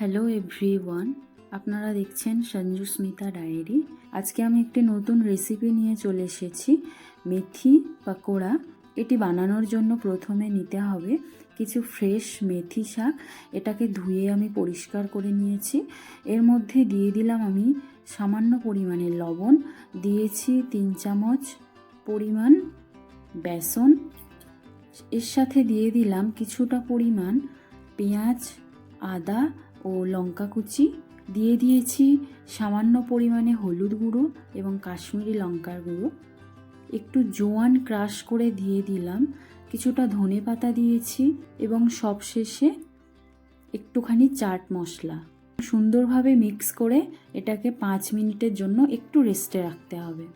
Hello everyone, আপনারা দেখছেন সঞ্জুস্মিতা diary. আজকে আমি একটি নতুন রেসিপি নিয়ে চলে এসেছি, মেথি পাকোড়া। এটি বানানোর জন্য প্রথমে নিতে হবে কিছু ফ্রেশ মেথি শাক। এটাকে ধুয়ে আমি পরিষ্কার করে নিয়েছি। এর মধ্যে দিয়ে দিলাম আমি সামান্য পরিমাণে লবণ, দিয়েছি 3 চামচ পরিমাণ বেসন, এর সাথে দিয়ে দিলাম কিছুটা পরিমাণ পেঁয়াজ, আদা ও লঙ্কা কুচি, দিয়ে দিয়েছি সামান্য পরিমাণে হলুদ গুঁড়ো এবং কাশ্মীরি লঙ্কার গুঁড়ো, একটু জোয়ান ক্রাশ করে দিয়ে দিলাম, কিছুটা ধনে পাতা দিয়েছি এবং সবশেষে একটুখানি চাট মশলা। সুন্দরভাবে মিক্স করে এটাকে 5 মিনিটের জন্য একটু রেস্টে রাখতে হবে।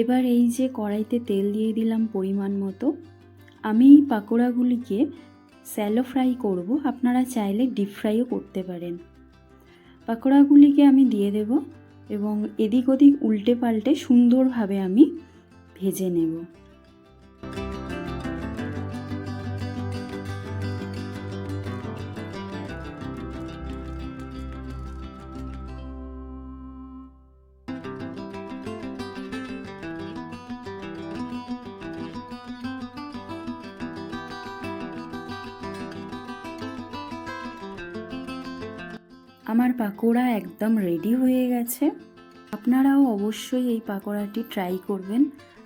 এবার এই যে কড়াইতে তেল দিয়ে দিলাম পরিমাণ মতো। আমি এই পাকোড়াগুলিকে স্যালো ফ্রাই করব, আপনারা চাইলে ডিপ ফ্রাইও করতে পারেন। পাকোড়াগুলিকে আমি দিয়ে দেব এবং এদিক ওদিক উল্টে পাল্টে সুন্দরভাবে আমি ভেজে নেব। আমার পাকোড়া একদম রেডি হয়ে গেছে। আপনারাও অবশ্যই এই পাকোড়াটি ট্রাই করবেন,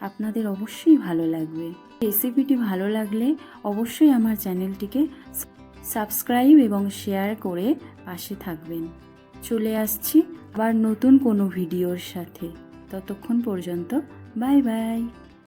আপনাদের অবশ্যই ভালো লাগবে। রেসিপিটি ভালো লাগলে অবশ্যই আমার চ্যানেলটিকে সাবস্ক্রাইব এবং শেয়ার করে পাশে থাকবেন। চলে আসছি আবার নতুন কোনো ভিডিওর সাথে। ততক্ষণ পর্যন্ত বাই বাই।